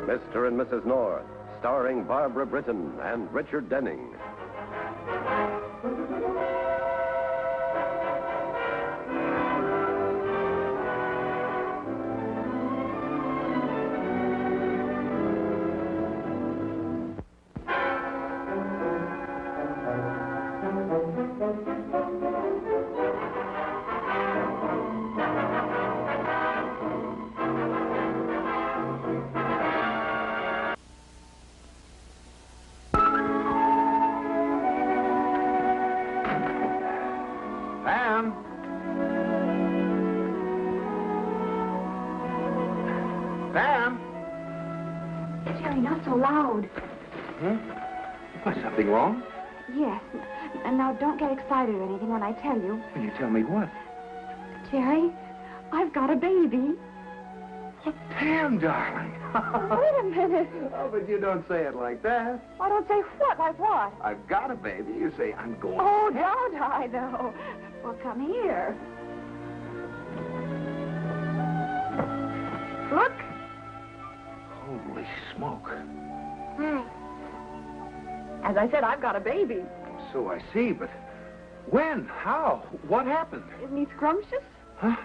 Mr. and Mrs. North, starring Barbara Britton and Richard Denning. Something wrong? Yes. And now don't get excited or anything when I tell you. Will you tell me what? Jerry, I've got a baby. Oh, Pam, darling. Wait a minute. Oh, but you don't say it like that. I don't say what? Like what? I've got a baby. You say I'm going. Oh, don't I, though? Well, come here. Look. Holy smoke. Hi. As I said, I've got a baby. So I see, but when? How? What happened? Isn't he scrumptious? Huh?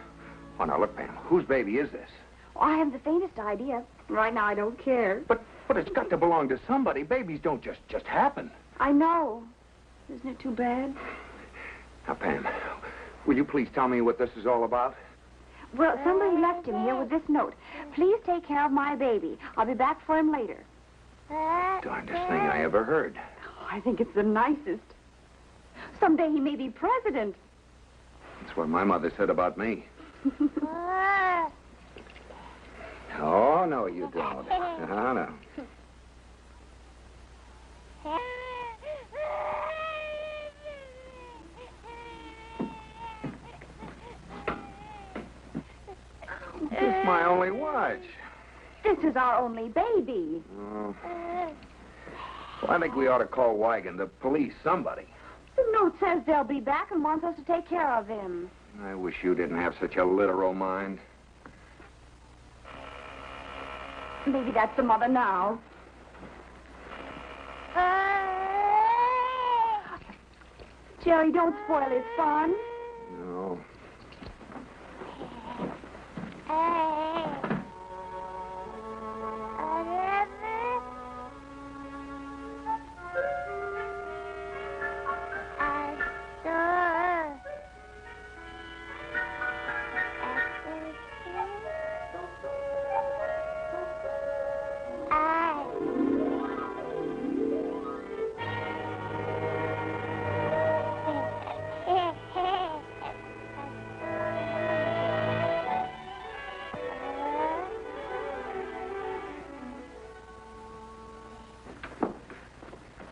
Oh, now, look, Pam, whose baby is this? Oh, I haven't the faintest idea. Right now, I don't care. But it's got to belong to somebody. Babies don't just happen. I know. Isn't it too bad? Now, Pam, will you please tell me what this is all about? Well, somebody left him here with this note. Please take care of my baby. I'll be back for him later. Darndest thing I ever heard. Oh, I think it's the nicest. Someday he may be president. That's what my mother said about me. Oh, no, you don't. Oh, no. This is my only watch. This is our only baby. Oh. Well, I think we ought to call Weigand, the police, somebody. The note says they'll be back and wants us to take care of him. I wish you didn't have such a literal mind. Maybe that's the mother now. Jerry, don't spoil his fun. No.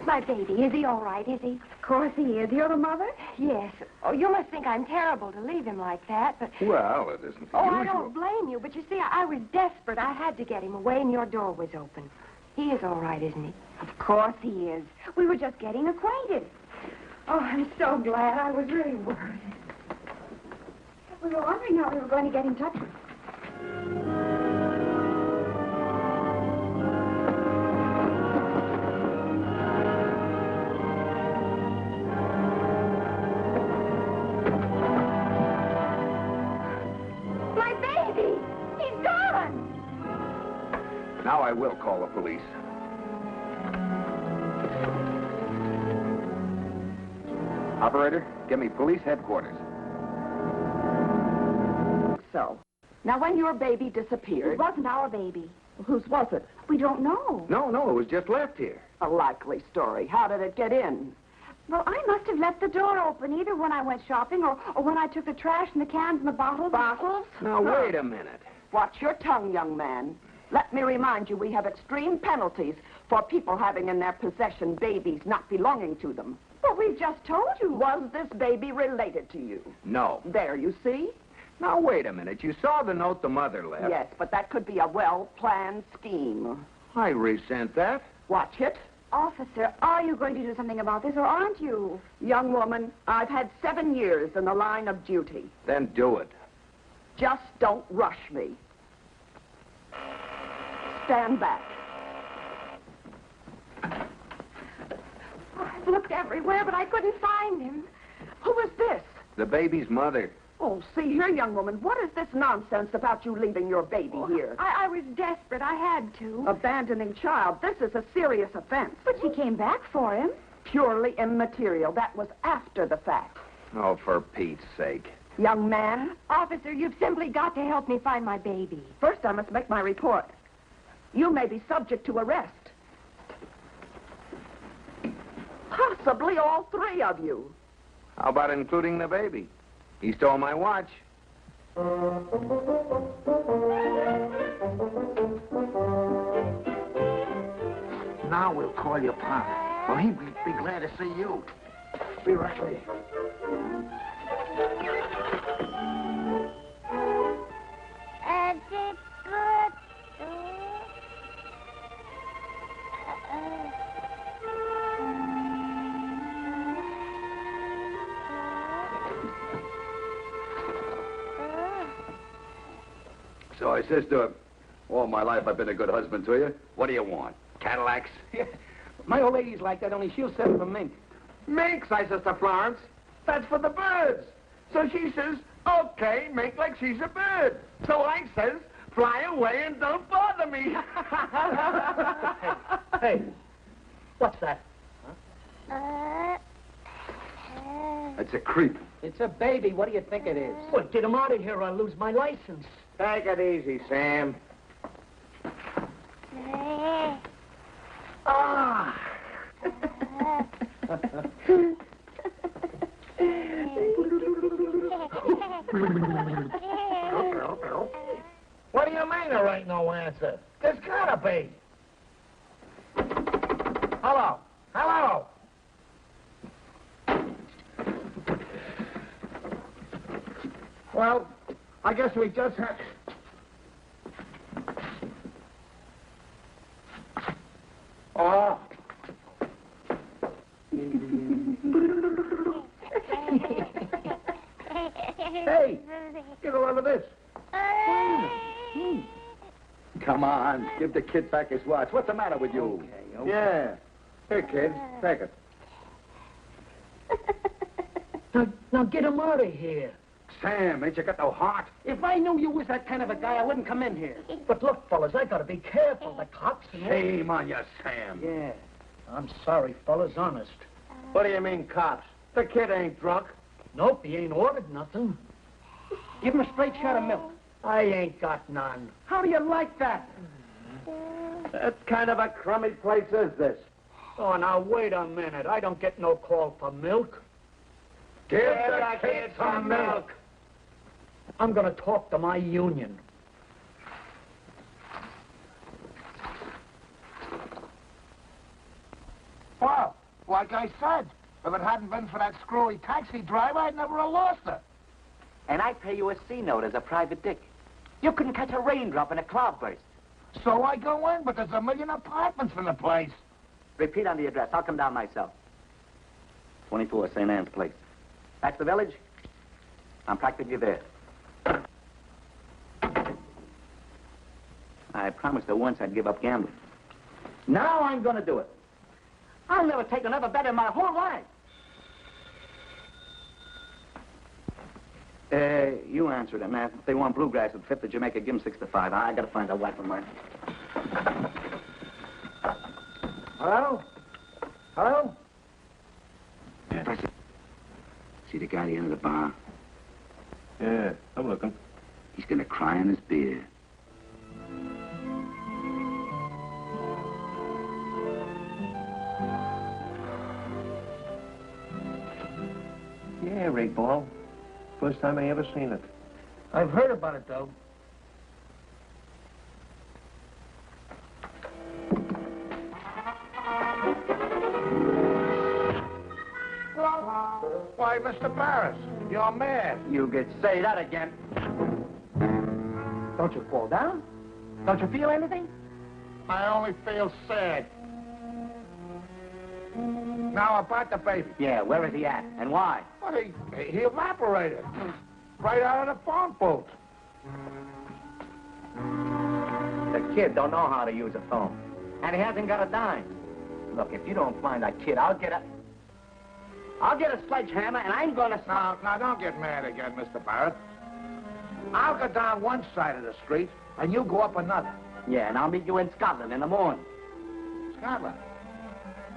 My baby, is he all right, is he? Of course he is. You're the mother? Yes. Oh, you must think I'm terrible to leave him like that, but... Well, it isn't the usual. usual. I don't blame you, but you see, I was desperate. I had to get him away, and your door was open. He is all right, isn't he? Of course he is. We were just getting acquainted. Oh, I'm so glad. I was really worried. We were wondering how we were going to get in touch with him. Now I will call the police. Operator, give me police headquarters. So, now when your baby disappeared... It wasn't our baby. Whose was it? We don't know. No, it was just left here. A likely story. How did it get in? Well, I must have left the door open either when I went shopping or when I took the trash and the cans and the bottles. Bottles? Now, wait a minute. Watch your tongue, young man. Let me remind you, we have extreme penalties for people having in their possession babies not belonging to them. But we've just told you. Was this baby related to you? No. There, you see? Now, wait a minute. You saw the note the mother left. Yes, but that could be a well-planned scheme. I resent that. Watch it. Officer, are you going to do something about this, or aren't you? Young woman, I've had 7 years in the line of duty. Then do it. Just don't rush me. Stand back. I've looked everywhere, but I couldn't find him. Who is this? The baby's mother. Oh, see here, young woman. What is this nonsense about you leaving your baby here? I was desperate. I had to. Abandoning child. This is a serious offense. But she came back for him. Purely immaterial. That was after the fact. Oh, for Pete's sake. Young man, Officer, you've simply got to help me find my baby. first I must make my report. You may be subject to arrest. Possibly all three of you. How about including the baby? He stole my watch. Now we'll call your pa. Well, he'd be glad to see you. Be right with you. So I says to him, all my life I've been a good husband to you. What do you want? Cadillacs? My old lady's like that, only she'll settle for mink. Minks, I says to Florence. That's for the birds. So she says, okay, make like she's a bird. So I says, fly away and don't bother me. Hey, what's that? That's a creep. It's a baby. What do you think it is? Well, get him out of here or I'll lose my license. Take it easy, Sam. Ah! What do you mean there ain't no answer? There's gotta be. Hello? Hello? Well, I guess we just have... Oh. Hey, get a load of this. Come on, give the kid back his watch. What's the matter with you? Okay. Yeah. Here, kid, take it. Now get him out of here. Sam, ain't you got no heart? If I knew you was that kind of a guy, I wouldn't come in here. But look, fellas, I gotta be careful. The cops and... Shame on you, Sam. Yeah. I'm sorry, fellas, honest. What do you mean, cops? The kid ain't drunk. Nope, he ain't ordered nothing. Give him a straight shot of milk. I ain't got none. How do you like that? What kind of a crummy place is this? Oh, now, wait a minute. I don't get no call for milk. Give the kid some milk. I'm gonna talk to my union. Well, like I said, if it hadn't been for that screwy taxi driver, I'd never have lost her. And I pay you a C note as a private dick. You couldn't catch a raindrop in a cloudburst. So I go in, but there's a million apartments in the place. Repeat on the address. I'll come down myself. 24 St. Anne's Place. That's the village? I'm practically there. I promised her once I'd give up gambling. Now I'm gonna do it. I'll never take another bet in my whole life. You answered it, man. If they want bluegrass at 5th of Jamaica, give them 6 to 5. I gotta find a wife of mine. Hello? Hello? Yeah. See the guy at the end of the bar? Yeah, I'm looking. He's gonna cry in his beer. Yeah, Ray Ball. First time I ever seen it. I've heard about it, though. Why, Mr. Barris, you're mad. You could say that again. Don't you fall down? Don't you feel anything? I only feel sad. Now about the baby. Yeah, where is he at? And why? Well, he evaporated. Right out of the phone booth. The kid don't know how to use a phone. And he hasn't got a dime. Look, if you don't find that kid, I'll get a... I'll get a sledgehammer, and I'm gonna... Now, don't get mad again, Mr. Barrett. I'll go down one side of the street, and you go up another. Yeah, and I'll meet you in Scotland in the morning. Scotland?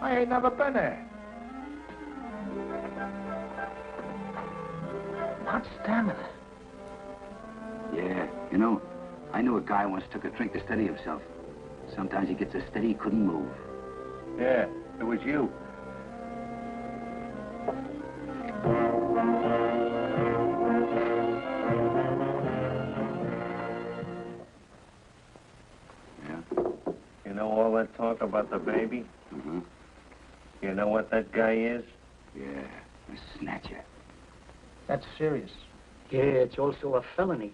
I ain't never been there. Not stamina. Yeah, you know, I knew a guy once took a drink to steady himself. Sometimes he gets so steady he couldn't move. Yeah, it was you. Yeah? You know all that talk about the baby? Mm-hmm. You know what that guy is? Yeah, a snatcher. That's serious. Yeah, it's also a felony.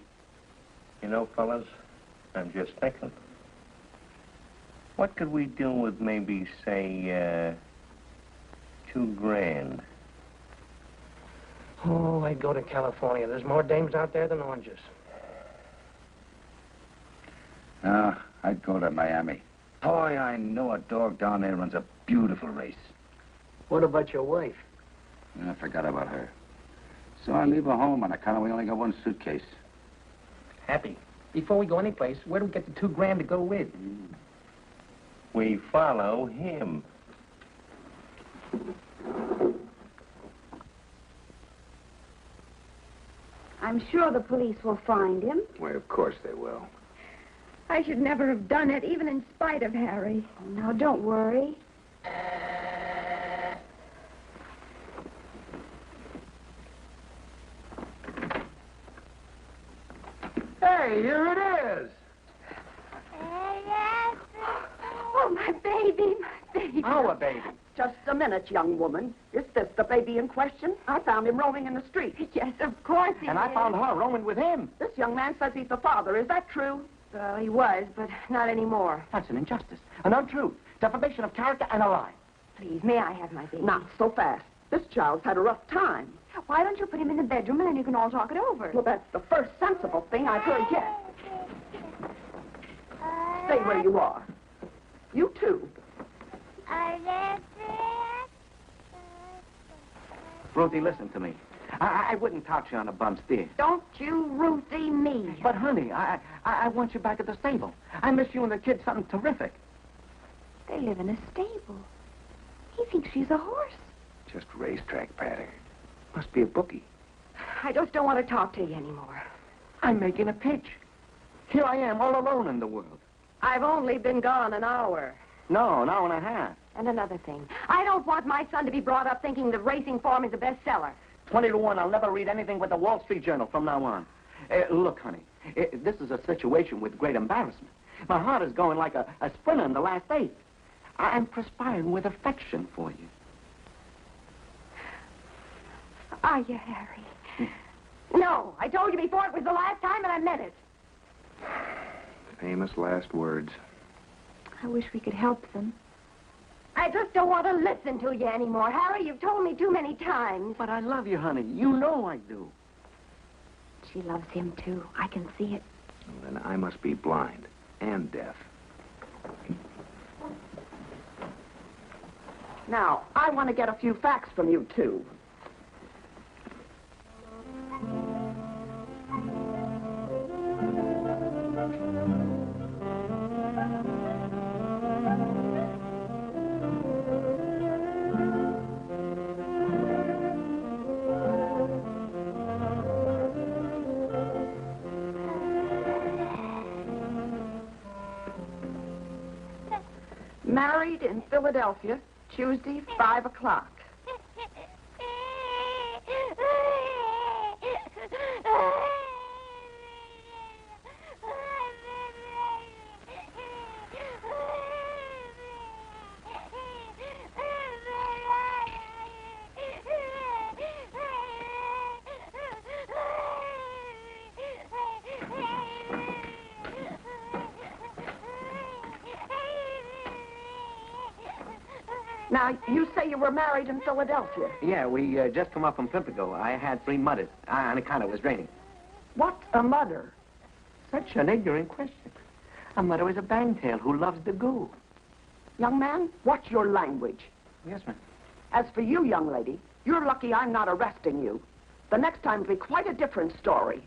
You know, fellas, I'm just thinking. What could we do with maybe, say, $2,000? Oh, I'd go to California. There's more dames out there than oranges. I'd go to Miami. Boy, I know a dog down there runs a beautiful race. What about your wife? I forgot about her. So I leave her home on account of we only got one suitcase. Happy. Before we go anyplace, where do we get the $2,000 to go with? We follow him. I'm sure the police will find him. Why, of course they will. I should never have done it, even in spite of Harry. Oh, now, don't worry. Hey, here it is. Oh, my baby, my baby. Our baby. Just a minute, young woman. Is this the baby in question? I found him roaming in the street. Yes, of course he And I is. found her roaming with him. This young man says he's the father. Is that true? Well, he was, but not anymore. That's an injustice, an untruth, defamation of character, and a lie. Please, may I have my baby? Not so fast. This child's had a rough time. Why don't you put him in the bedroom and then you can all talk it over? Well, that's the first sensible thing I've heard yet. Stay where you are. You too. Ruthie, listen to me. I wouldn't touch you on a bum steer. Don't you Ruthie me. But, honey, I want you back at the stable. I miss you and the kid something terrific. They live in a stable. He thinks she's a horse. Just racetrack pattern. Must be a bookie. I just don't want to talk to you anymore. I'm making a pitch. Here I am, all alone in the world. I've only been gone an hour. No, an hour and a half. And another thing, I don't want my son to be brought up thinking the racing form is a bestseller. 20 to 1, I'll never read anything but the Wall Street Journal from now on. Look, honey, this is a situation with great embarrassment. My heart is going like a sprinter in the last 8. I'm perspiring with affection for you. Are you, Harry? No, I told you before it was the last time and I meant it. Famous last words. I wish we could help them. I just don't want to listen to you anymore. Harry, you've told me too many times. But I love you, honey. You know I do. She loves him, too. I can see it. Well, then I must be blind and deaf. Now, I want to get a few facts from you two. Married in Philadelphia, Tuesday, 5 o'clock. Now, you say you were married in Philadelphia. Yeah, we just come up from Pimlico. I had 3 mothers, and it kind of was raining. What's a mother? Such an ignorant question. A mother is a bangtail who loves the goo. Young man, what's your language? Yes, ma'am. As for you, young lady, You're lucky I'm not arresting you. The next time will be quite a different story.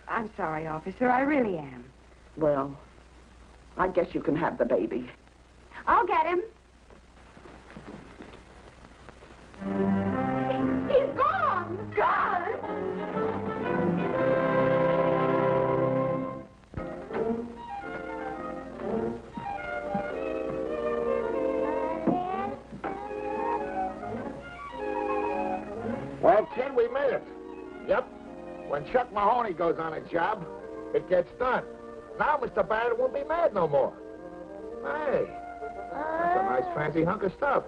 I'm sorry, officer. I really am. Well, I guess you can have the baby. I'll get him. He's gone! Gone! Well, kid, we made it. Yep. When Chuck Mahoney goes on a job, it gets done. Now Mr. Barrett won't be mad no more. Hey, that's a nice fancy hunk of stuff.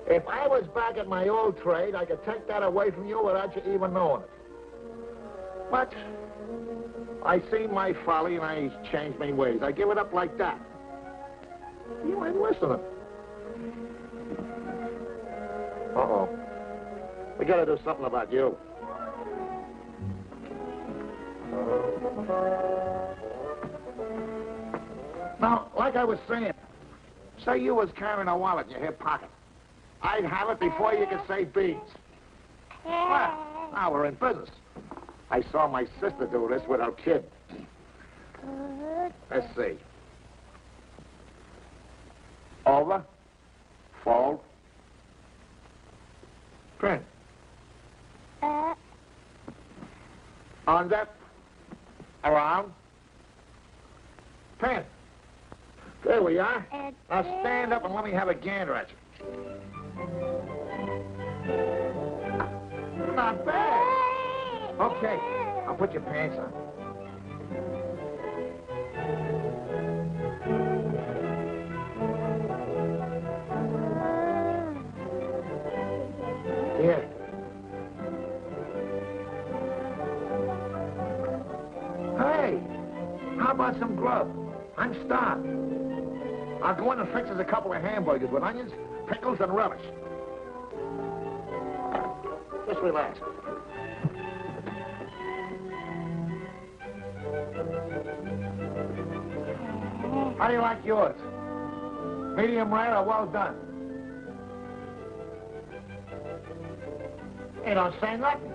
If I was back at my old trade, I could take that away from you without you even knowing it. But I seen my folly and I changed my ways. I give it up like that. You ain't listening. Uh-oh. We gotta do something about you. Now, like I was saying, say you was carrying a wallet in your hip pocket. I'd have it before you could say beans. Well, now we're in business. I saw my sister do this with her kid. Let's see. Over. Fold. Print. Under. Around. Pin. There we are. Now stand up and let me have a gander at you. Not bad. Okay, I'll put your pants on. Here. Hey, how about some grub? I'm starved. I'll go in and fix us a couple of hamburgers with onions, pickles, and relish. Just relax. How do you like yours? Medium rare or well done? You don't say nothing.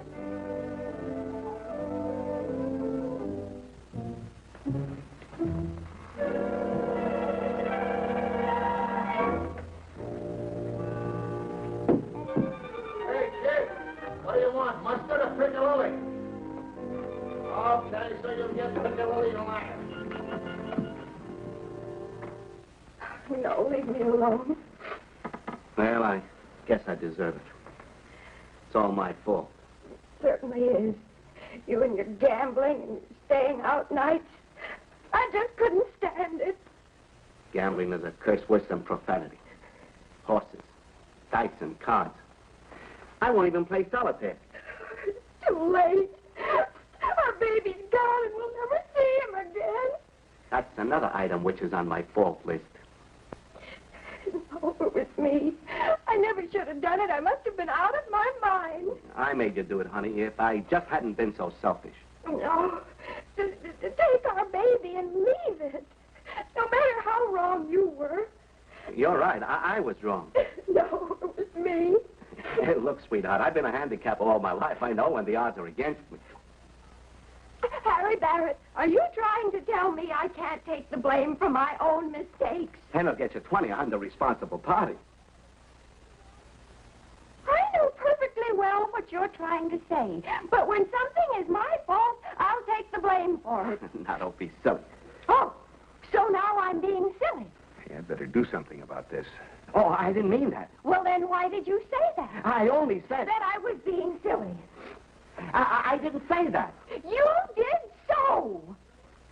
Hey, kid, what do you want? Mustard or piccalilli? Okay, so you'll get piccalilli tonight. No, leave me alone. Well, I guess I deserve it. It's all my fault. It certainly is. You and your gambling and staying out nights. I just couldn't stand it. Gambling is a curse worse than profanity. Horses, dice, and cards. I won't even play solitaire. It's too late. Our baby's gone and we'll never see him again. That's another item which is on my fault list. No, it was me. I never should have done it. I must have been out of my mind. I made you do it, honey, if I just hadn't been so selfish. No, to take our baby and leave it. No matter how wrong you were. You're right. I was wrong. No, it was me. Hey, look, sweetheart, I've been a handicap all my life. I know when the odds are against me. Harry Barrett, are you trying to tell me I can't take the blame for my own mistakes? 10 will get you 20. I'm the responsible party. I know perfectly well what you're trying to say. But when something is my fault, I'll take the blame for it. Now, don't be silly. Oh, so now I'm being silly. Hey, I'd better do something about this. Oh, I didn't mean that. Well, then why did you say that? I only said... That I was being silly. I didn't say that. You did so.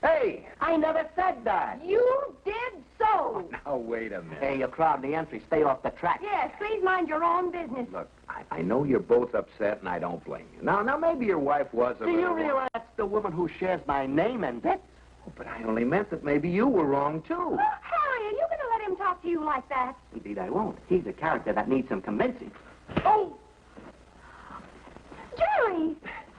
Hey, I never said that. You did so. Now, wait a minute. Hey, you're crowding the entry. Stay off the track. Yes, please mind your own business. Look, I know you're both upset, and I don't blame you. Now, maybe your wife was a Do little... you realize that's the woman who shares my name and bets? Oh, but I only meant that maybe you were wrong, too. Well, Harry, are you going to let him talk to you like that? Indeed, I won't. He's a character that needs some convincing. Oh! Jerry!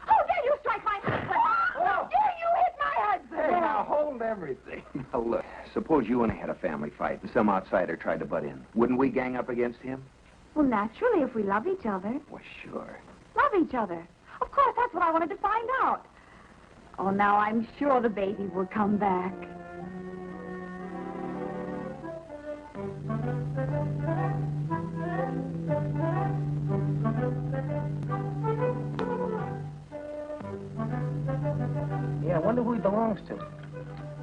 Oh, dare you strike my husband! Oh, dare you hit my husband! Hey, now, hold everything. Now, look, suppose you and I had a family fight and some outsider tried to butt in. Wouldn't we gang up against him? Well, naturally, if we love each other. Well, sure. Love each other. Of course, that's what I wanted to find out. Oh, now I'm sure the baby will come back. Yeah, I wonder who he belongs to.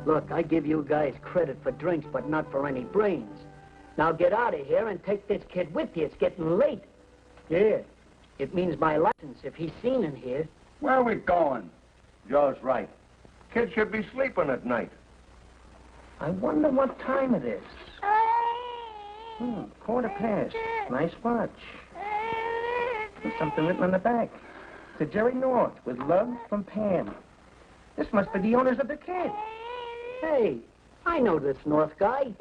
Look, I give you guys credit for drinks, but not for any brains. Now get out of here and take this kid with you. It's getting late. Yeah, it means my license if he's seen in here. Where are we going? Joe's right. Kids should be sleeping at night. I wonder what time it is. 1:15. Nice watch. There's something written on the back. To Jerry North, with love from Pam. This must be the owners of the kid. Hey, I know this North guy.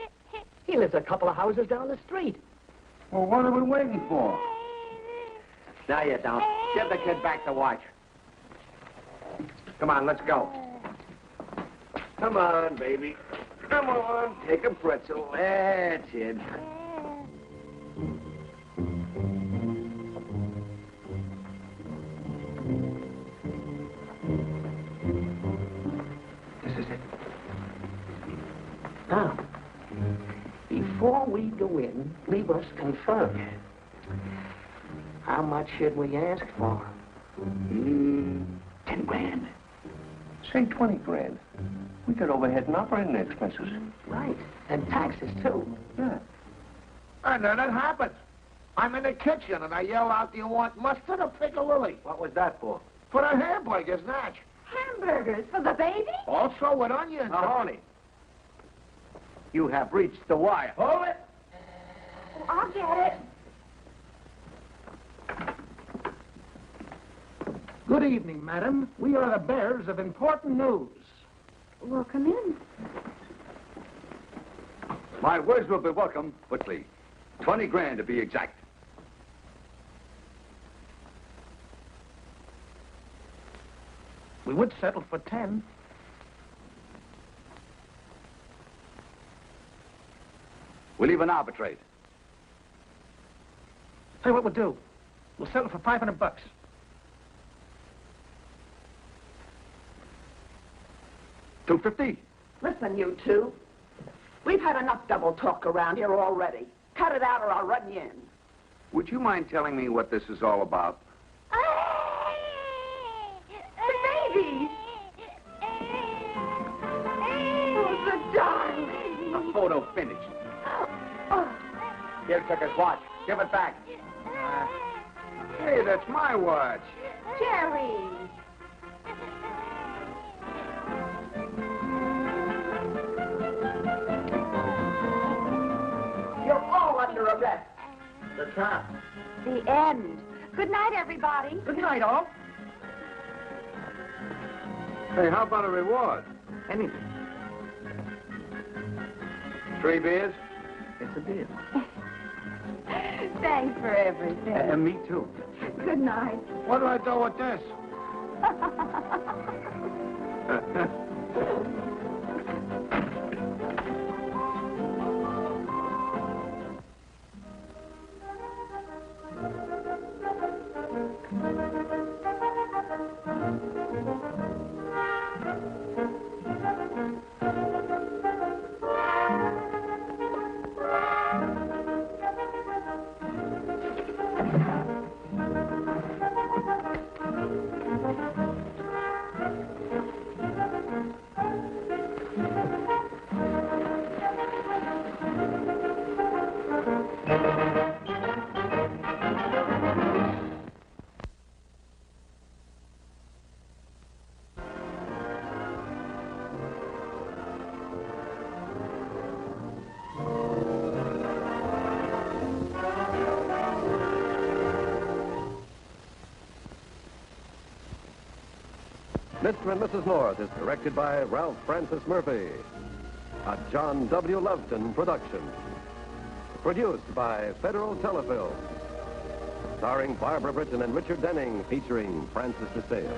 He lives a couple of houses down the street. Well, what are we waiting for? Now you don't. Give the kid back to watch. Come on, let's go. Come on, baby. Come on. Take a pretzel. That's it. This is it. Now, before we go in, leave us confirm. How much should we ask for? 10 grand. Say 20 grand. We got overhead and operating expenses. Right, and taxes, too. Yeah. And then it happens. I'm in the kitchen, and I yell out, do you want mustard or piccalilli? What was that for? For the hamburgers, Natch. Hamburgers for the baby? Also with onions. Mahoney, you have reached the wire. Hold it. Oh, I'll get it. Good evening, madam. We are the bearers of important news. Well, come in. My words will be welcome quickly. 20 grand to be exact. We would settle for 10. We'll even arbitrate. Tell you what we'll do. We'll settle for $500. $250. Listen, you two. We've had enough double talk around here already. Cut it out or I'll run you in. Would you mind telling me what this is all about? The baby! Oh, the darling! A photo finish. Oh, Here took his watch. Give it back. Hey, that's my watch. Jerry! You're all under arrest. The top. The end. Good night, everybody. Good night, all. Hey, how about a reward? Anything. 3 beers? It's a deal. Thanks for everything. Me too. Good night. What do I do with this? Mr. and Mrs. North is directed by Ralph Francis Murphy. A John W. Loveton production. Produced by Federal Telefilm. Starring Barbara Britton and Richard Denning, featuring Francis DeSale.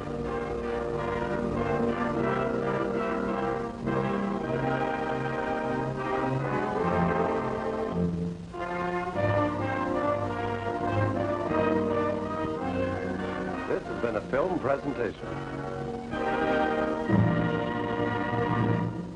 This has been a film presentation.